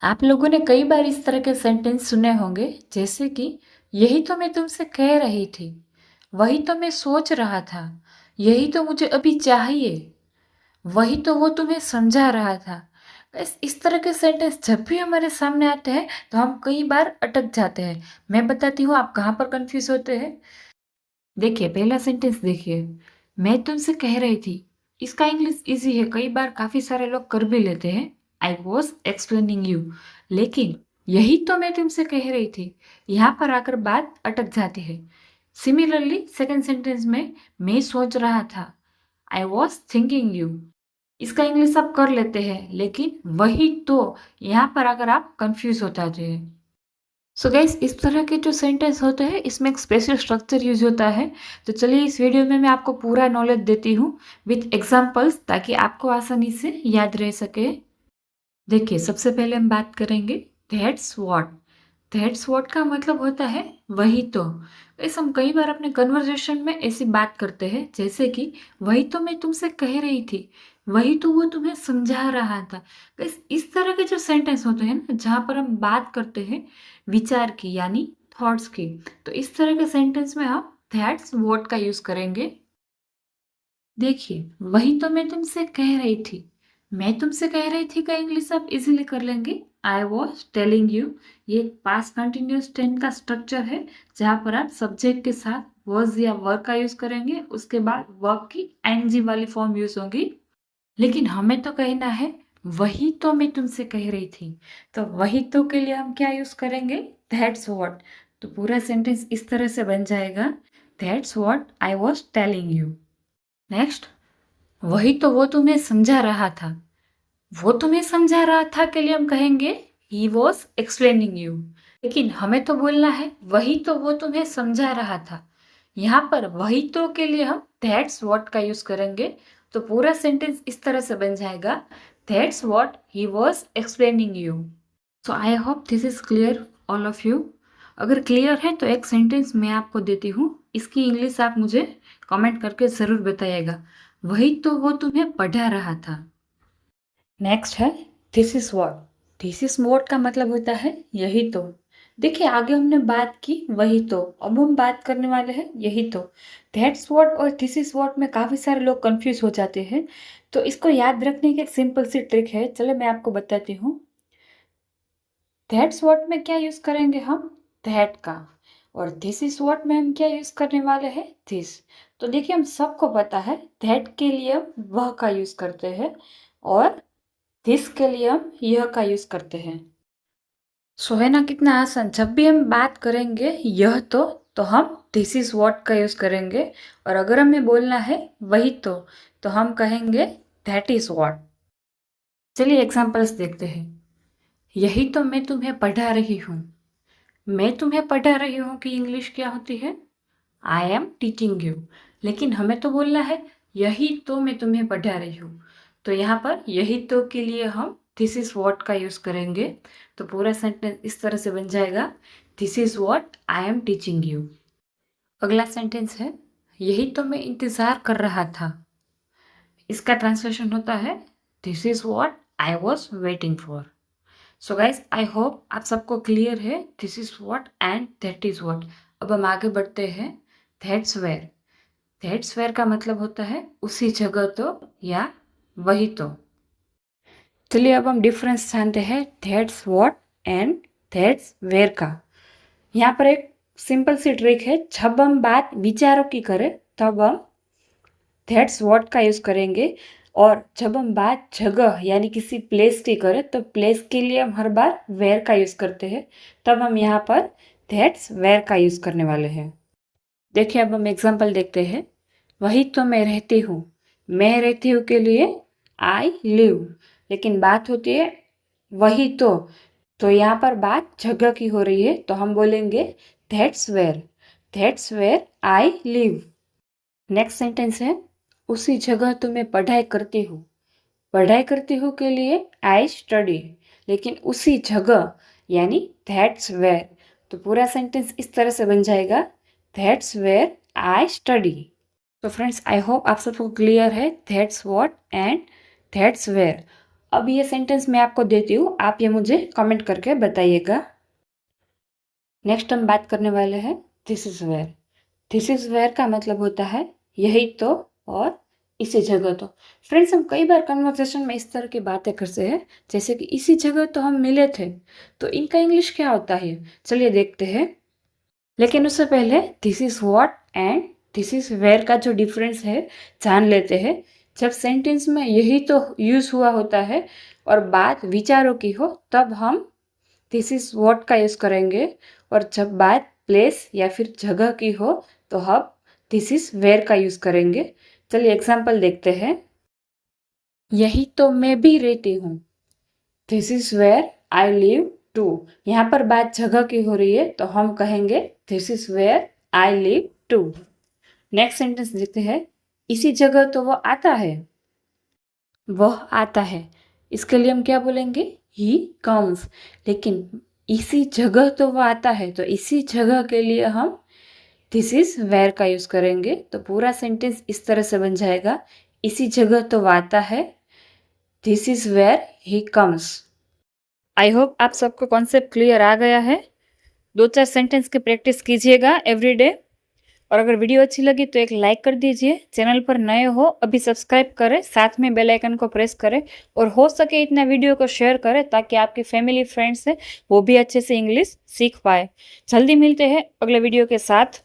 आप लोगों ने कई बार इस तरह के सेंटेंस सुने होंगे, जैसे कि यही तो मैं तुमसे कह रही थी, वही तो मैं सोच रहा था, यही तो मुझे अभी चाहिए, वही तो वो तुम्हें समझा रहा था। इस तरह के सेंटेंस जब भी हमारे सामने आते हैं तो हम कई बार अटक जाते हैं। मैं बताती हूँ आप कहाँ पर कंफ्यूज होते हैं। देखिए पहला सेंटेंस देखिए, मैं तुमसे कह रही थी। इसका इंग्लिश इजी है, कई बार काफी सारे लोग कर भी लेते हैं। I was explaining you. लेकिन यही तो मैं तुमसे कह रही थी, यहाँ पर आकर बात अटक जाती है। सिमिलरली सेकंड सेंटेंस में मैं सोच रहा था, आई वॉज थिंकिंग यू। इसका इंग्लिश आप कर लेते हैं, लेकिन वही तो यहाँ पर आकर आप कंफ्यूज हो जाते हैं। सो गाइस इस तरह के जो सेंटेंस होते हैं इसमें एक स्पेशल स्ट्रक्चर यूज होता है। तो चलिए इस वीडियो में मैं आपको पूरा नॉलेज देती हूँ विथ एग्जांपल्स, ताकि आपको आसानी से याद रह सके। देखिए सबसे पहले हम बात करेंगे दैट्स व्हाट। दैट्स व्हाट का मतलब होता है वही तो। वैसे हम कई बार अपने कन्वर्सेशन में ऐसी बात करते हैं, जैसे कि वही तो मैं तुमसे कह रही थी, वही तो वो तुम्हें समझा रहा था। इस तरह के जो सेंटेंस होते हैं ना, जहाँ पर हम बात करते हैं विचार की, यानी थॉट्स की, तो इस तरह के सेंटेंस में हम दैट्स व्हाट का यूज करेंगे। देखिए वही तो मैं तुमसे कह रही थी, मैं तुमसे कह रही थी का इंग्लिश आप इजीली कर लेंगे, आई वॉज टेलिंग यू। ये पास्ट कंटिन्यूस टेंस का स्ट्रक्चर है, जहाँ पर आप सब्जेक्ट के साथ वॉज या वर्क का यूज करेंगे, उसके बाद वर्क की एनजी वाली फॉर्म यूज होगी। लेकिन हमें तो कहना है वही तो मैं तुमसे कह रही थी, तो वही तो के लिए हम क्या यूज करेंगे, दैट्स व्हाट। तो पूरा सेंटेंस इस तरह से बन जाएगा, that's what I was telling you. Next, वही तो वो तुम्हें समझा रहा था। वो तुम्हें समझा रहा था के लिए हम कहेंगे ही वॉज एक्सप्लेनिंग यू। लेकिन हमें तो बोलना है वही तो वो तुम्हें समझा रहा था। यहाँ पर वही तो के लिए हम दैट्स व्हाट का यूज करेंगे। तो पूरा सेंटेंस इस तरह से बन जाएगा, that's what he was explaining you. So I hope this is clear all of you. अगर क्लियर है तो एक सेंटेंस मैं आपको देती हूँ, इसकी इंग्लिश आप मुझे कमेंट करके ज़रूर बताइएगा। वही तो वो तुम्हें पढ़ा रहा था। नेक्स्ट है this is what. This is what का मतलब होता है यही तो। देखिए आगे हमने बात की वही तो, अब हम बात करने वाले हैं यही तो। दैट्स वॉट और दिस इज वॉट में काफ़ी सारे लोग कंफ्यूज हो जाते हैं। तो इसको याद रखने की एक सिंपल सी ट्रिक है, चलो मैं आपको बताती हूँ। दैट्स व्हाट में क्या यूज़ करेंगे हम, दैट का। और दिस इज व्हाट में हम क्या यूज़ करने वाले हैं, दिस। तो देखिए हम सबको पता है दैट के लिए हम वह का यूज़ करते हैं, और दिस के लिए हम यह का यूज़ करते हैं। सो है ना कितना आसान। जब भी हम बात करेंगे यह तो हम दिस इज व्हाट का यूज़ करेंगे, और अगर हमें बोलना है वही तो हम कहेंगे दैट इज व्हाट। चलिए एग्जांपल्स देखते हैं। यही तो मैं तुम्हें पढ़ा रही हूँ। मैं तुम्हें पढ़ा रही हूँ कि इंग्लिश क्या होती है, आई एम टीचिंग यू। लेकिन हमें तो बोलना है यही तो मैं तुम्हें पढ़ा रही हूँ। तो यहाँ पर यही तो के लिए हम दिस इज वॉट का यूज़ करेंगे। तो पूरा सेंटेंस इस तरह से बन जाएगा, this is what I am teaching you. अगला सेंटेंस है, यही तो मैं इंतज़ार कर रहा था। इसका ट्रांसलेशन होता है, this is what I was waiting for. So guys I hope आप सबको क्लियर है this is what and that is what. अब हम आगे बढ़ते हैं, दैट्स वेयर। दैट्स वेयर का मतलब होता है उसी जगह तो, या वही तो। चलिए अब हम डिफरेंस जानते हैं that's what and that's where का। यहाँ पर एक सिंपल सी ट्रिक है, जब हम बात विचारों की करें तब हम दैट्स व्हाट का यूज़ करेंगे, और जब हम बात जगह यानी किसी प्लेस की करें तो प्लेस के लिए हम हर बार वेयर का यूज़ करते हैं। तब हम यहाँ पर दैट्स वेयर का यूज़ करने वाले हैं। देखिए अब हम एग्जांपल देखते हैं। वही तो मैं रहती हूँ। मैं रहती हूँ के लिए आई लिव, लेकिन बात होती है वही तो यहाँ पर बात जगह की हो रही है, तो हम बोलेंगे that's where. That's where I live. Next sentence है, उसी जगह तो मैं पढ़ाई करती हूँ। पढ़ाई करती हूँ के लिए आई स्टडी, लेकिन उसी जगह यानी दैट्स वेयर। तो पूरा सेंटेंस इस तरह से बन जाएगा, दैट्स वेयर आई स्टडी। तो फ्रेंड्स आई होप आप सबको क्लियर है that's what and that's where. अब ये सेंटेंस मैं आपको देती हूँ, आप ये मुझे कमेंट करके बताइएगा। नेक्स्ट हम बात करने वाले हैं this is where. This is where का मतलब होता है यही तो और इसी जगह तो। फ्रेंड्स, हम कई बार कन्वर्सेशन में इस तरह की बातें करते हैं जैसे कि इसी जगह तो हम मिले थे, तो इनका इंग्लिश क्या होता है, चलिए देखते हैं। लेकिन उससे पहले this is what and this is where का जो डिफरेंस है जान लेते हैं। जब सेंटेंस में यही तो यूज हुआ होता है और बात विचारों की हो तब हम दिस इज व्हाट का यूज करेंगे, और जब बात प्लेस या फिर जगह की हो तो हम दिस इज वेयर का यूज करेंगे। चलिए एग्जाम्पल देखते हैं। यही तो मैं भी रहती हूँ। This is where I live too. यहाँ पर बात जगह की हो रही है तो हम कहेंगे this is where I live too. Next sentence देखते हैं। इसी जगह तो वो आता है। वह आता है, इसके लिए हम क्या बोलेंगे, ही कम्स। लेकिन इसी जगह तो वो आता है, तो इसी जगह के लिए हम दिस इज वेयर का यूज करेंगे। तो पूरा सेंटेंस इस तरह से बन जाएगा, इसी जगह तो वो आता है, this is where he comes. I hope आप सबको कॉन्सेप्ट क्लियर आ गया है। 2-4 सेंटेंस की प्रैक्टिस कीजिएगा एवरीडे। और अगर वीडियो अच्छी लगी तो एक लाइक कर दीजिए। चैनल पर नए हो अभी सब्सक्राइब करें, साथ में बेल आइकन को प्रेस करें और हो सके इतना वीडियो को शेयर करें ताकि आपके फैमिली फ्रेंड्स हैं वो भी अच्छे से इंग्लिश सीख पाए। जल्दी मिलते हैं अगले वीडियो के साथ।